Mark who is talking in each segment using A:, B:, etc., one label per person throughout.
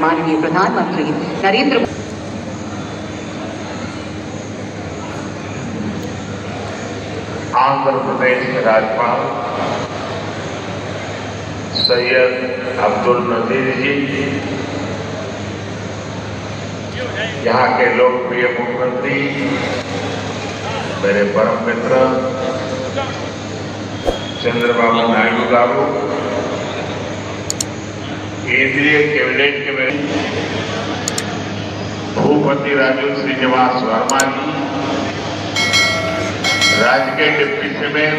A: माननीय प्रधानमंत्री नरेंद्र
B: आंध्र प्रदेश के राज्यपाल सैयद अब्दुल नजीर जी, यहाँ के लोकप्रिय मुख्यमंत्री मेरे परम मित्र चंद्रबाबू नायडू गारू, केंद्रीय कैबिनेट के मेरे भूपति राजू श्रीनिवास वर्मा जी, राज्य के डिप्टी सीएम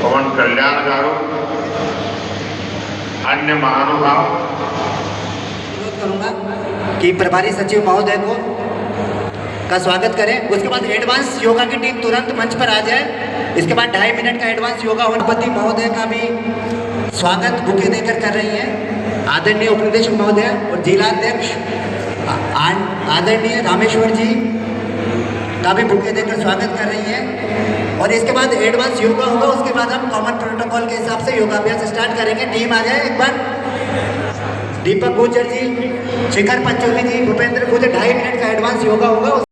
B: पवन कल्याण गारू, अन्य महानुभाव।
C: अनुरोध करूंगा कि प्रभारी सचिव महोदय को का स्वागत करें। उसके बाद एडवांस योगा की टीम तुरंत मंच पर आ जाए। इसके बाद 2.5 मिनट का एडवांस योगा होपति महोदय का भी स्वागत बुके देकर कर रही हैं आदरणीय उपनिदेशक महोदय और जिलाध्यक्ष आदरणीय रामेश्वर जी का भी बुके देकर स्वागत कर रही हैं। और इसके बाद एडवांस योगा होगा, उसके बाद हम कॉमन प्रोटोकॉल के हिसाब से योगाभ्यास स्टार्ट करेंगे। टीम आ जाए एक बार। दीपक गुर्जर जी, शिखर पंचोली जी, भूपेंद्र गुर्जर, 2.5 मिनट का एडवांस योगा होगा।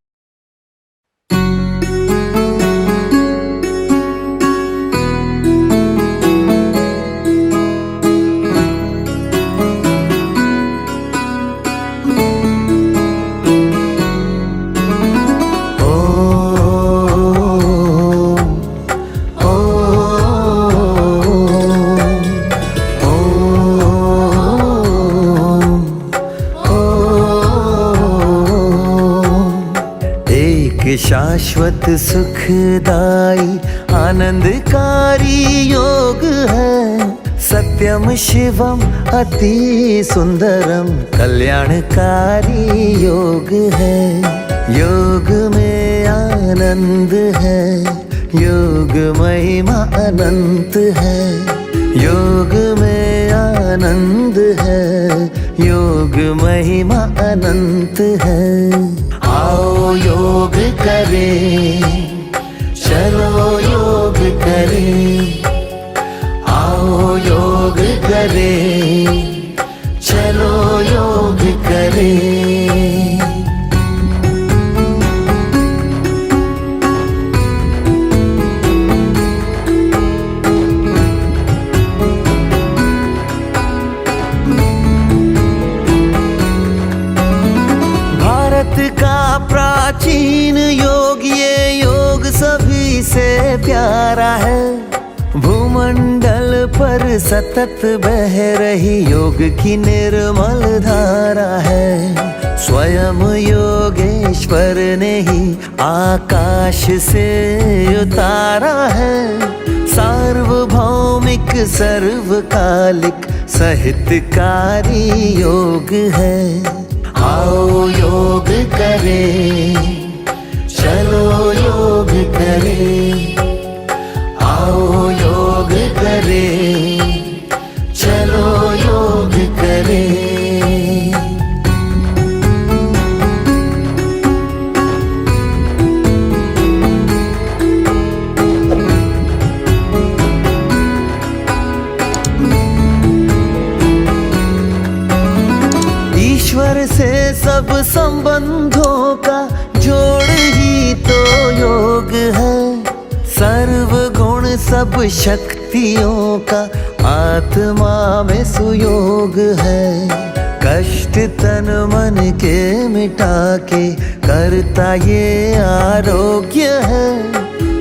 D: शाश्वत सुखदाई आनंदकारी योग है, सत्यम शिवम अति सुंदरम कल्याणकारी योग है। योग में आनंद है, योग महिमा अनंत है। योग में आनंद है, योग महिमा अनंत है। आओ योग करें, चलो योग करें। आओ योग करें, चलो योग करें। का प्राचीन योग, ये योग सभी से प्यारा है। भूमंडल पर सतत बह रही योग की निर्मल धारा है। स्वयं योगेश्वर ने ही आकाश से उतारा है। सार्वभौमिक सर्वकालिक साहित्यकारी योग है। आओ योग करें, चलो योग करें। आओ योग करें, चलो योग करें। ईश्वर से सब संबंधों का जोड़ ही तो योग है। सर्व गुण सब शक्तियों का आत्मा में सुयोग है। कष्ट तन मन के मिटा के करता ये आरोग्य है।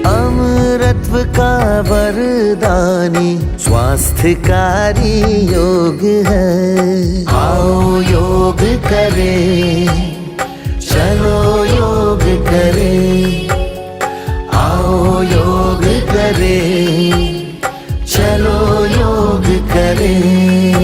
D: अमरत्व का वरदानी स्वास्थ्यकारी योग है। आओ योग करें, चलो योग करें। आओ योग करें, चलो योग करें।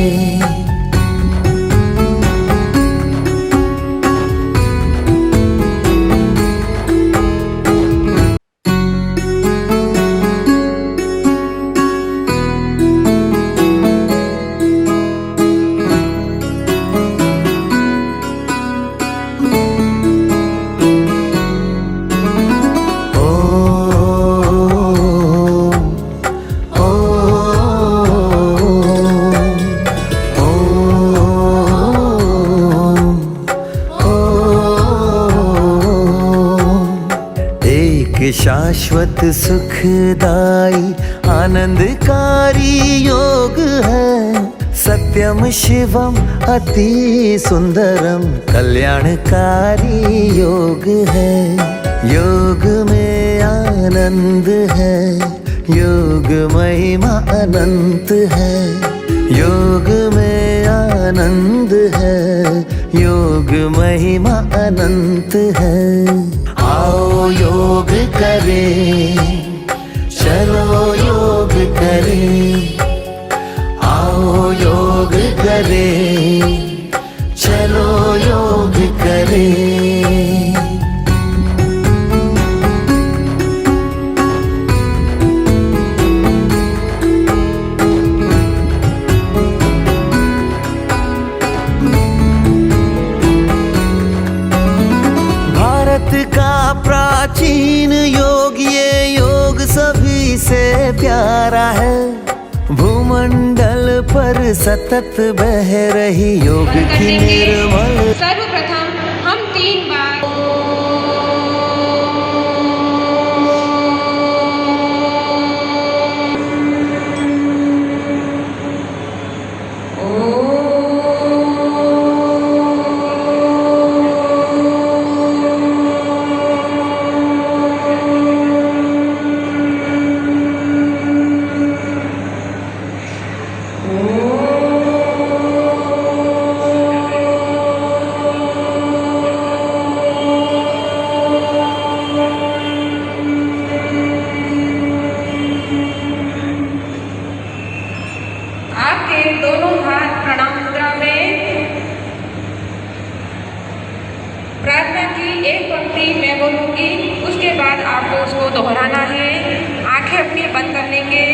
D: ये शाश्वत सुखदाई आनंदकारी योग है। सत्यम शिवम अति सुंदरम कल्याणकारी योग है। योग में आनंद है, योग महिमा अनंत है। योग में आनंद है, योग महिमा अनंत है। आओ योग करें, चलो योग करें। आओ योग करें, चलो योग करें। भारत का प्राचीन योग, ये योग सभी से प्यारा है। भूमंडल पर सतत बह रही योग की निर्मल।
A: सर्वप्रथम हम 3 बार दोनों हाथ प्रणाम मुद्रा में। प्रार्थना की एक पंक्ति मैं बोलूँगी, उसके बाद आपको उसको दोहराना है। आंखें अपनी बंद कर लेंगे।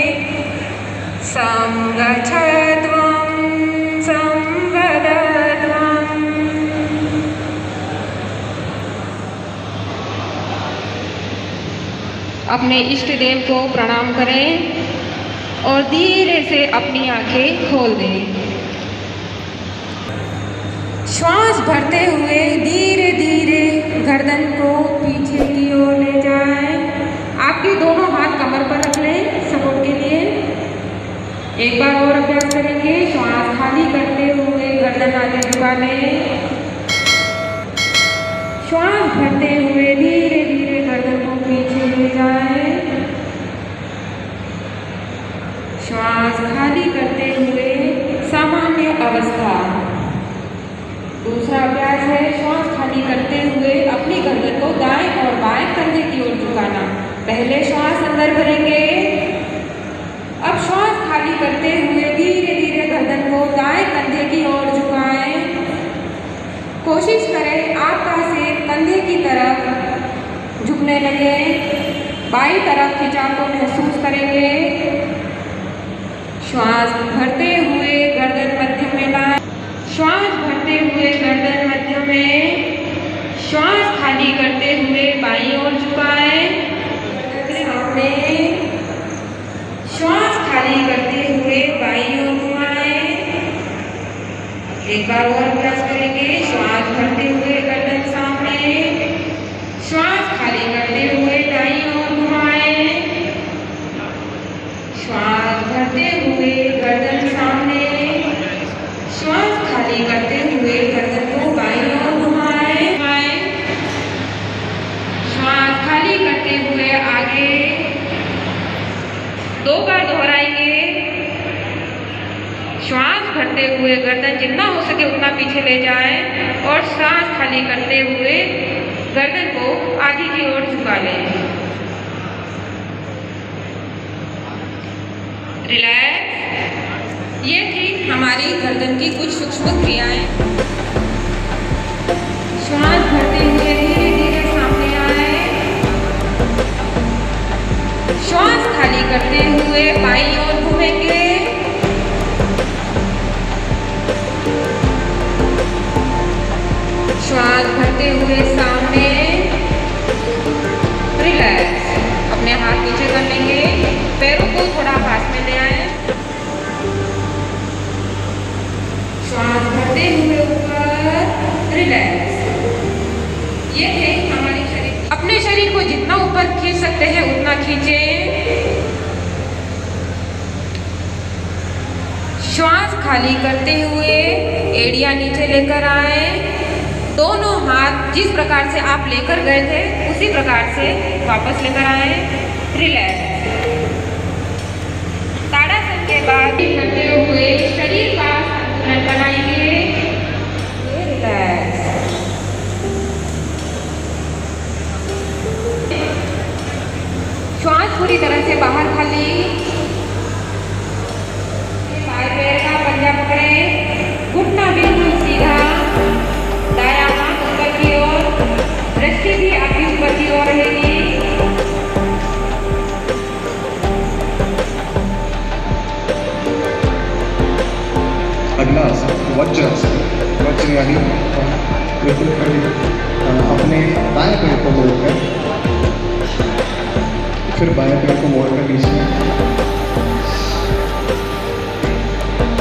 A: संगच्छध्वं संवदध्वं। अपने इष्ट देव को प्रणाम करें और धीरे से अपनी आंखें खोल दें। श्वास भरते हुए धीरे धीरे गर्दन को पीछे की ओर ले जाएं। आपके दोनों हाथ कमर पर रख लें सपोर्ट के लिए। एक बार और अभ्यास करेंगे। श्वास खाली करते हुए गर्दन आगे झुका लें। श्वास भरते हुए धीरे धीरे गर्दन को पीछे ले जाएं। श्वास खाली करते हुए सामान्य अवस्था। दूसरा अभ्यास है श्वास खाली करते हुए अपनी गर्दन को दाएं और बाएं कंधे की ओर झुकाना। पहले श्वास अंदर भरेंगे। अब श्वास खाली करते हुए धीरे धीरे गर्दन को दाएं कंधे की ओर झुकाएं। कोशिश करें आपका सिर कंधे की तरफ झुकने लगे। बाईं तरफ खिंचाव को महसूस करेंगे। श्वास भरते हुए गर्दन मध्य में लाएं। श्वास भरते हुए गर्दन मध्य में। श्वास खाली करते हुए बाईं ओर झुकाएं। सामने। श्वास खाली करते हुए बाईं ओर घुमाएं। एक बार और अभ्यास करेंगे। श्वास भरते हुए गर्दन सामने। श्वास खाली करते हुए दाईं ओर घुमाएं। श्वास भरते हुए गर्दन सामने। श्वास खाली करते हुए गर्दन को बाईं ओर घुमाएं। श्वास खाली करते हुए आगे। 2 बार दोहराएंगे। श्वास भरते हुए गर्दन जितना हो सके उतना पीछे ले जाएं और सांस खाली करते हुए गर्दन को आगे की ओर झुका लें। रिलैक्स। ये थी हमारी गर्दन की कुछ सूक्ष्म क्रियाएं। श्वास भरते हुए धीरे धीरे सामने आए। श्वास खाली करते हुए बाईं ओर घूमेंगे। श्वास भरते हुए सामने। रिलैक्स। अपने हाथ नीचे कर लेंगे। पैरों को थोड़ा पास में ले आए। श्वास भरते हुए ऊपर। रिलैक्स। अपने शरीर को जितना ऊपर खींच सकते हैं उतना खींचें। श्वास खाली करते हुए एड़ियां नीचे लेकर आए। दोनों हाथ जिस प्रकार से आप लेकर गए थे उसी प्रकार से वापस लेकर आए। रिलैक्स। ताड़ासन के बाद करते हुए शरीर का संतुलन बनाएंगे। रिलैक्स। श्वास पूरी तरह से बाहर खाली। बाएं पैर का पंजा पकड़ें, घुटना बिल्कुल सीधा, दायां हाथ ऊपर की ओर, दृष्टि भी आपकी ऊपर की ओर रहेगी।
E: अगला आसन वज्रासन। वज्र यानी बिल्कुल खड़े अपने दाएं पैर को मोड़कर, फिर बाएं पैर को मोड़कर बीच में,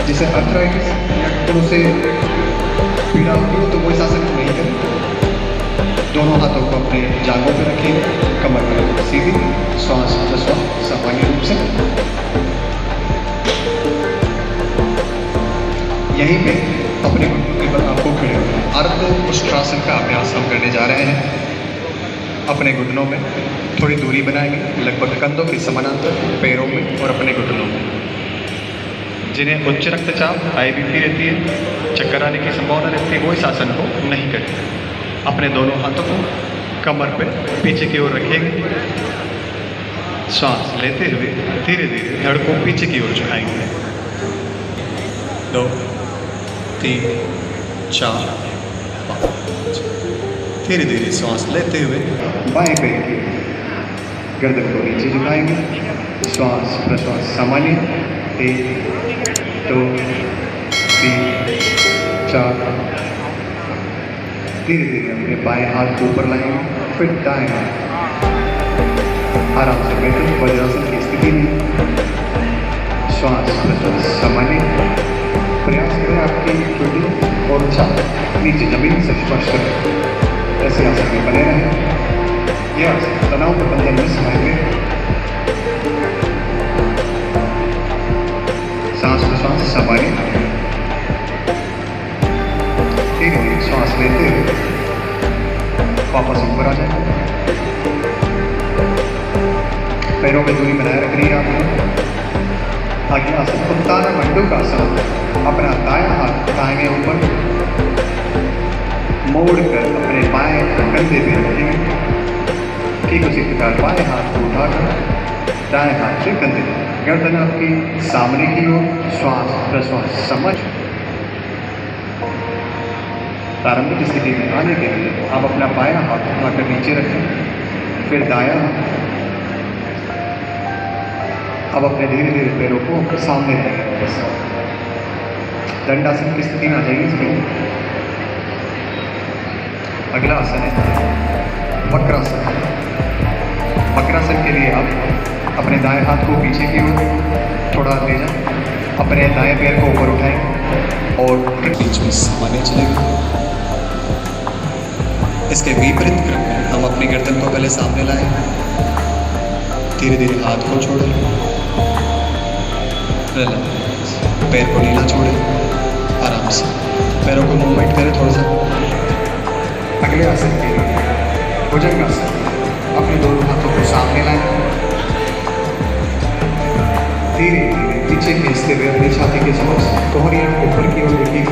E: जिसे अर्थराइटिस या घुटनों से पीड़ा होती हो तो वो इस आसन को नहीं करें। दोनों हाथों को अपने जांघों पर रखें, कमर पर सीधी, श्वास प्रश्वास सामान्य रूप से। यहीं पे अपने घुटनों के बल आपको खड़े होना है। अर्ध उष्ट्रासन का अभ्यास हम करने जा रहे हैं। अपने घुटनों में थोड़ी दूरी बनाएंगे, लगभग कंधों के समानांतर, पैरों में और अपने घुटनों में। जिन्हें उच्च रक्तचाप, IBP रहती है, चक्कर आने की संभावना रहती है, वो इस आसन को नहीं करें। अपने दोनों हाथों को कमर पे पीछे की ओर रखेंगे। श्वास लेते हुए धीरे धीरे धड़ को पीछे की ओर झुकाएंगे। 2 3 4 5। धीरे धीरे श्वास लेते हुए बाएं पैर की गर्दन को नीचे झुकाएंगे। श्वास प्रश्वास सामान्य। 1 2 3 4। धीरे धीरे अपने बाएं हाथ को ऊपर लाएंगे, फिर दाएं हाथ। आराम से बैठे वज्रासन की स्थिति में। श्वास प्रश्वास सामान्य। प्रयास करें आपकी चोटी और छाती नीचे जमीन से स्पर्श करें। ऐसे आसन में बने रहें। यह आसन तनाव प्रबंधन में सहायक है। सांस प्रश्वास सामान्य। धीरे धीरे श्वास लेते हुए वापस ऊपर आ जाए। पैरों में दूरी बनाए रखनी है आपको। आगे आसन उत्तान मंडूक आसन। अपना दायां हाथ दाएं ऊपर मोड़कर अपने बाएं कंधे पे रखेंगे। ठीक उसी प्रकार बाएं हाथ को उठाकर दाएं हाथ से कंधे पे, गर्दन आपकी सामने की ओर। श्वास प्रश्वास समझ। प्रारंभिक स्थिति में आने के लिए आप अपना बायां हाथ उठाकर नीचे रखें, फिर दायां हाथ। अब अपने धीरे धीरे पैरों को सामने रखें। बस दंडासन की स्थिति में आ जाएगी इसमें। अगला आसन है वक्रासन। वक्रासन के लिए आप अपने दाएं हाथ को पीछे की ओर थोड़ा ले जाएं, अपने दाएं पैर को ऊपर उठाएं और बीच में सामान्य चलेगा। इसके विपरीत क्रम में हम अपनी गर्दन को पहले सामने लाएं, धीरे धीरे हाथ को छोड़ें, पैर को नीला छोड़ें, आराम से पैरों को मूवमेंट करें थोड़ा सा। अगले आसन के लिए भुजंगासन। अपने दोनों हाथों को सामने लाएं, धीरे धीरे पीछे खींचते हुए अपनी छाती के समक्ष कोहनियां ऊपर की ओर देखिए।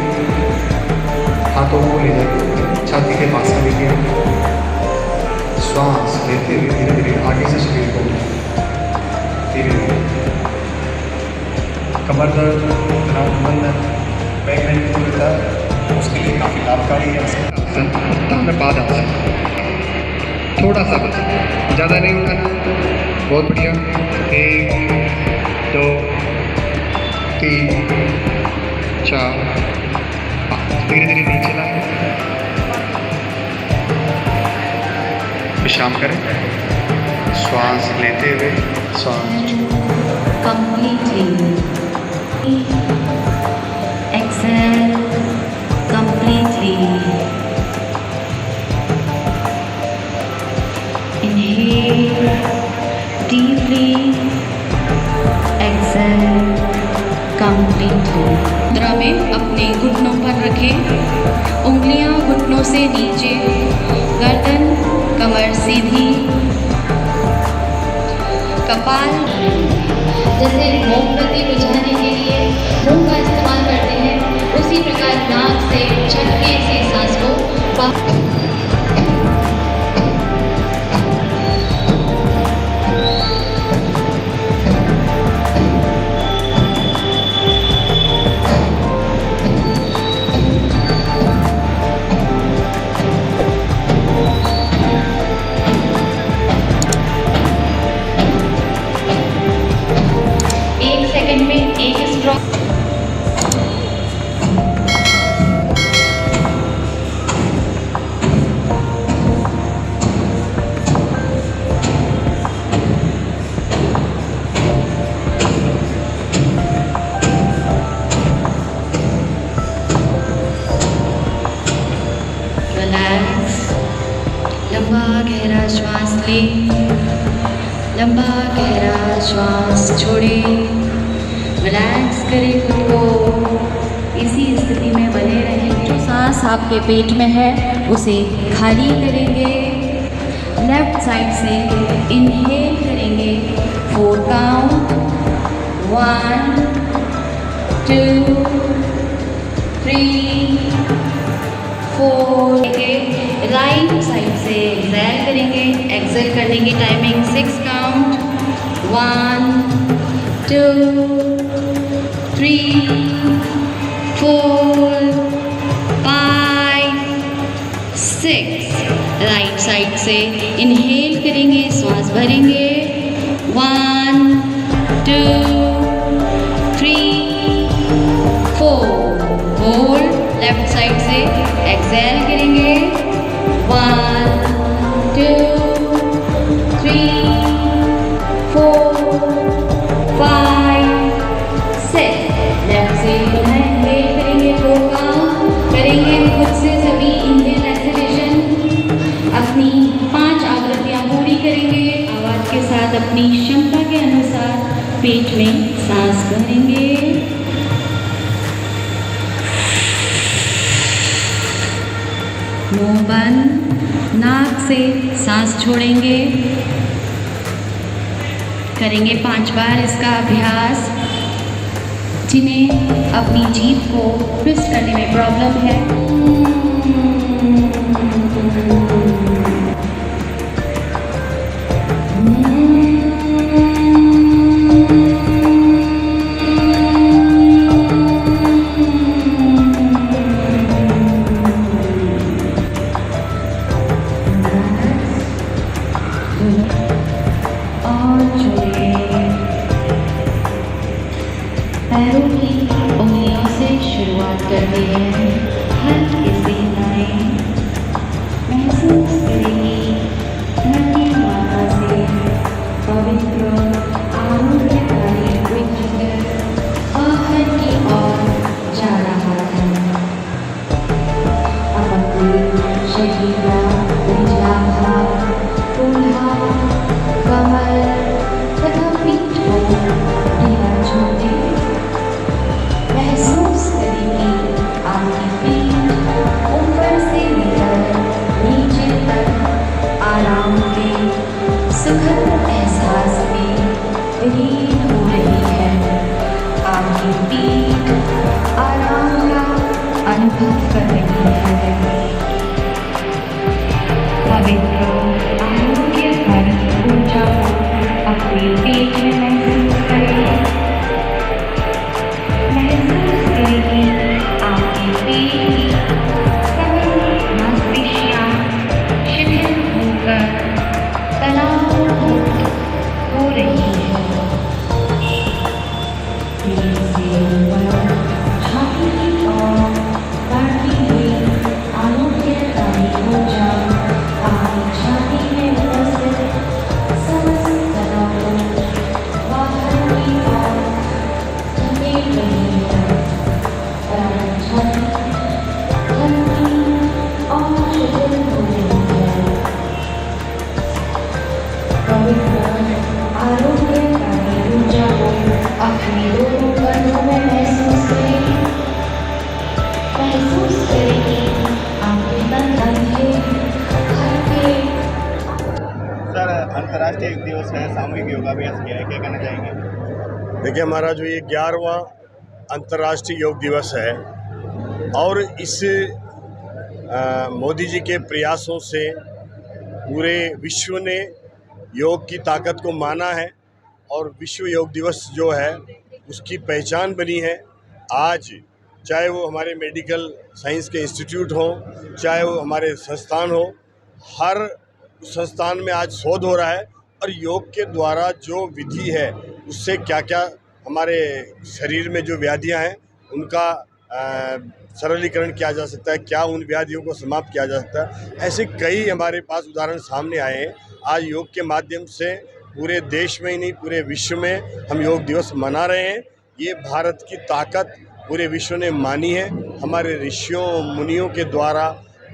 E: हाथों को ले जाकर छाती के पास रखिए। श्वास लेते हुए धीरे धीरे आगे से शरीर को धीरे धीरे। कमर दर्द, तनाव प्रबंधन, बैक पेन दर्द, उसके लिए काफ़ी लाभकारी है आसन। उत्तान पादासन। थोड़ा सा बस, ज़्यादा नहीं उठाना। बहुत बढ़िया। 1 2 3 4 5। धीरे धीरे नीचे लाएं, विश्राम करें। श्वास लेते हुए श्वास
F: completely. Exhale completely. Inhale deeply. Exhale completely. मुद्रा में अपने घुटनों पर रखें, उंगलियां घुटनों से नीचे, गर्दन कमर सीधी, कपाल। जैसे मोमबत्ती बुझाने के लिए मुंह का इस्तेमाल करते हैं, उसी प्रकार नाक से झटके से सांस को बाहर। लंबा गहरा श्वास लें, लंबा गहरा श्वास छोड़ें, रिलैक्स करें खुद को, इसी स्थिति में बने रहें। जो सांस आपके पेट में है उसे खाली करेंगे। लेफ्ट साइड से इनहेल करेंगे, 4 काउंट, 1 2 3 4। राइट साइड से एक्सेल करेंगे, एक्सेल करने की टाइमिंग 6 काउंट, 1 2 3 4 5 6। राइट साइड से इनहेल करेंगे, श्वास भरेंगे, 1 2 3 4। होल्ड। लेफ्ट साइड से एक्सेल करेंगे, 1 2 3 4 5 6। लेफ्ट से इनहेल करेंगे, 4 काउंट करेंगे। खुद से सभी इनहेल एक्सहेलेशन अपनी 5 आवृत्तियां पूरी करेंगे। आवाज के साथ अपनी क्षमता के अनुसार पेट में सांस भरेंगे। मुंह बंद, नाक से सांस छोड़ेंगे। करेंगे 5 बार इसका अभ्यास। जिन्हें अपनी जीभ को ट्विस्ट करने में प्रॉब्लम है, पैरों की उंगलियों से शुरुआत करते हैं। हल्के से हिलाएं, महसूस करेंगे धरती माता से पवित्र आरोग्यकारी विचार बाहर की ओर जा रहा है। अब अपने शरीर का निचला कूल्हा, कमर तथा पीठ को ढीला छोड़ दें। महसूस करेंगे आपकी पीठ ऊपर से लेकर नीचे तक आराम के सुखद एहसास में विलीन हो रही है। आपकी पीठ आराम का अनुभव कर रही है। पवित्र आरोग्य पर ऊर्जा अपने पेट में महसूस करें। महसूस करेंगे आपकी पेट सभी मांसपेशियां शिथिल होकर तनाव मुक्त अपने दोनों कदमों में महसूस करेंगे आपके बंधन के हल्के।
G: सर, अंतर्राष्ट्रीय योग दिवस है, सामूहिक योगाभ्यास किया है, क्या कहना चाहेंगे?
B: देखिए, हमारा जो ये 11वां अंतर्राष्ट्रीय योग दिवस है और इस मोदी जी के प्रयासों से पूरे विश्व ने योग की ताकत को माना है और विश्व योग दिवस जो है उसकी पहचान बनी है। आज चाहे वो हमारे मेडिकल साइंस के इंस्टीट्यूट हो, चाहे वो हमारे संस्थान हो, हर संस्थान में आज शोध हो रहा है और योग के द्वारा जो विधि है उससे क्या क्या हमारे शरीर में जो व्याधियां हैं उनका सरलीकरण किया जा सकता है, क्या उन व्याधियों को समाप्त किया जा सकता है। ऐसे कई हमारे पास उदाहरण सामने आए हैं। आज योग के माध्यम से पूरे देश में ही नहीं पूरे विश्व में हम योग दिवस मना रहे हैं। ये भारत की ताकत पूरे विश्व ने मानी है। हमारे ऋषियों मुनियों के द्वारा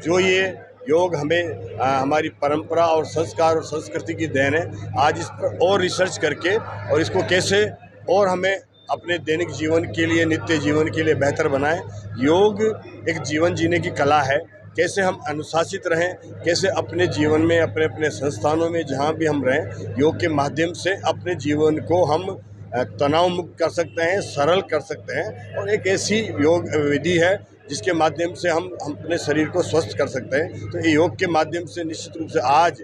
B: जो ये योग हमें हमारी परंपरा और संस्कार और संस्कृति की देन है। आज इस पर और रिसर्च करके और इसको कैसे और हमें अपने दैनिक जीवन के लिए, नित्य जीवन के लिए बेहतर बनाएं। योग एक जीवन जीने की कला है। कैसे हम अनुशासित रहें, कैसे अपने जीवन में अपने अपने संस्थानों में जहाँ भी हम रहें, योग के माध्यम से अपने जीवन को हम तनाव मुक्त कर सकते हैं, सरल कर सकते हैं। और एक ऐसी योग विधि है जिसके माध्यम से हम अपने शरीर को स्वस्थ कर सकते हैं। तो ये योग के माध्यम से निश्चित रूप से आज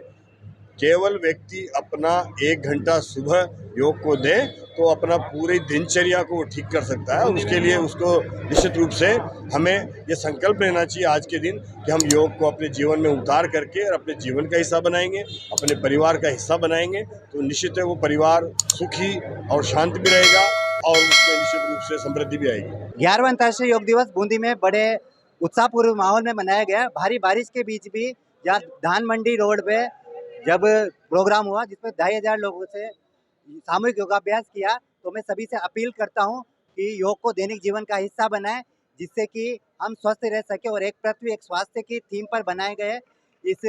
B: केवल व्यक्ति अपना 1 घंटा सुबह योग को दे तो अपना पूरी दिनचर्या को ठीक कर सकता है। उसके लिए उसको निश्चित रूप से हमें ये संकल्प लेना चाहिए आज के दिन कि हम योग को अपने जीवन में उतार करके और अपने जीवन का हिस्सा बनाएंगे, अपने परिवार का हिस्सा बनाएंगे तो निश्चित है वो परिवार सुखी और शांत भी रहेगा और उसमें निश्चित रूप से समृद्धि भी आएगी।
C: 11वां अंतर्राष्ट्रीय योग दिवस बूंदी में बड़े उत्साहपूर्व माहौल में मनाया गया। भारी बारिश के बीच भी यहाँ धान मंडी रोड पे जब प्रोग्राम हुआ जिसमें 2500 लोगों से सामूहिक योगाभ्यास किया, तो मैं सभी से अपील करता हूं कि योग को दैनिक जीवन का हिस्सा बनाएं जिससे कि हम स्वस्थ रह सके। और एक पृथ्वी एक स्वास्थ्य की थीम पर बनाए गए इस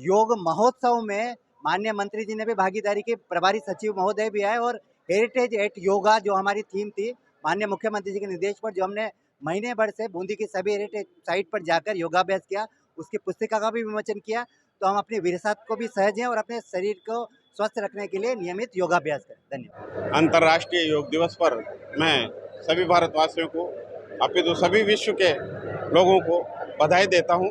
C: योग महोत्सव में माननीय मंत्री जी ने भी भागीदारी की, प्रभारी सचिव महोदय भी आए और हेरिटेज एट योगा जो हमारी थीम थी माननीय मुख्यमंत्री जी के निर्देश पर, जो हमने महीने भर से बूंदी की सभी हेरिटेज साइट पर जाकर योगाभ्यास किया, उसकी पुस्तिका का भी विमोचन किया। तो हम अपनी विरासत को भी सहेजें और अपने शरीर को स्वस्थ रखने के लिए नियमित योगाभ्यास करें। धन्यवाद।
G: अंतर्राष्ट्रीय योग दिवस पर मैं सभी भारतवासियों को, अपितु सभी विश्व के लोगों को बधाई देता हूं।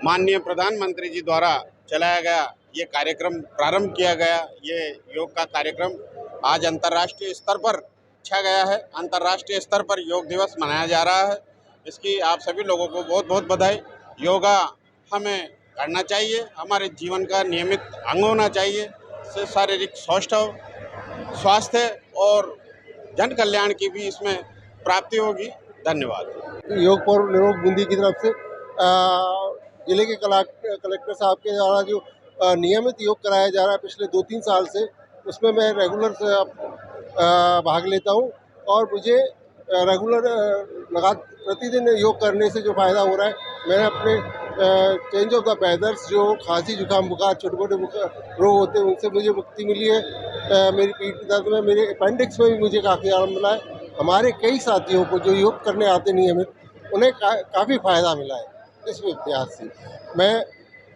G: माननीय प्रधानमंत्री जी द्वारा चलाया गया ये कार्यक्रम, प्रारंभ किया गया ये योग का कार्यक्रम आज अंतर्राष्ट्रीय स्तर पर छा गया है। अंतर्राष्ट्रीय स्तर पर योग दिवस मनाया जा रहा है। इसकी आप सभी लोगों को बहुत बहुत बधाई। योगा हमें करना चाहिए, हमारे जीवन का नियमित अंग होना चाहिए। इससे शारीरिक स्वास्थ्य और जन कल्याण की भी इसमें प्राप्ति होगी। धन्यवाद।
H: योग फॉर निरोग बूंदी की तरफ से जिले के कलेक्टर साहब के द्वारा जो नियमित योग कराया जा रहा है पिछले 2-3 साल से, उसमें मैं रेगुलर भाग लेता हूं और मुझे रेगुलर प्रतिदिन योग करने से जो फ़ायदा हो रहा है, मैंने अपने चेंज ऑफ द वेदर्स जो खांसी जुकाम बुखार छोटे मोटे रोग होते हैं उनसे मुझे मुक्ति मिली है। मेरी पीठ दर्द में, मेरे अपेंडिक्स में भी मुझे काफ़ी आराम मिला है। हमारे कई साथियों को जो योग करने आते नियमित, उन्हें काफ़ी फ़ायदा मिला है इस अभ्यास से। मैं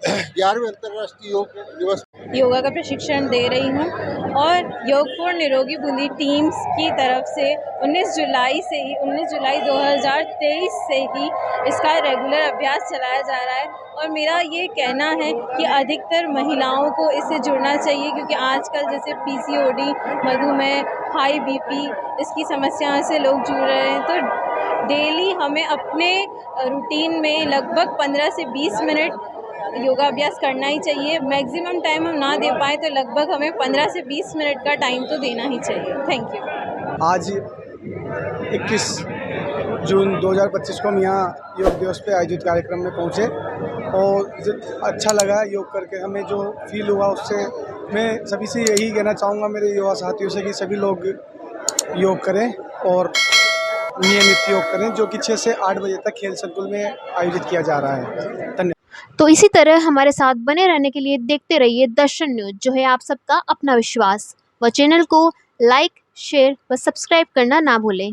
H: 11वें अंतर्राष्ट्रीय योग दिवस
I: योगा का प्रशिक्षण दे रही हूँ और योग फॉर निरोगी बूंदी टीम्स की तरफ से 19 जुलाई 2023 से ही इसका रेगुलर अभ्यास चलाया जा रहा है। और मेरा ये कहना है कि अधिकतर महिलाओं को इससे जुड़ना चाहिए, क्योंकि आजकल जैसे PCOD, मधुमेह, हाई BP इसकी समस्याओं से लोग जुड़ रहे हैं। तो डेली हमें अपने रूटीन में लगभग 15 से 20 मिनट योगाभ्यास करना ही चाहिए। मैक्सिमम टाइम हम ना दे पाए तो लगभग हमें 15 से 20 मिनट का टाइम तो देना ही चाहिए। Thank you.
J: आज 21 जून 2025 को हम यहाँ योग दिवस पे आयोजित कार्यक्रम में पहुँचे और अच्छा लगा योग करके। हमें जो फील हुआ उससे मैं सभी से यही कहना चाहूँगा, मेरे युवा साथियों से, कि सभी लोग योग करें और नियमित योग करें, जो कि 6 से 8 बजे तक खेल संकुल में आयोजित किया जा रहा है। धन्यवाद।
K: तो इसी तरह हमारे साथ बने रहने के लिए देखते रहिए दर्शन न्यूज, जो है आप सबका अपना विश्वास। व चैनल को लाइक, शेयर व सब्सक्राइब करना ना भूलें।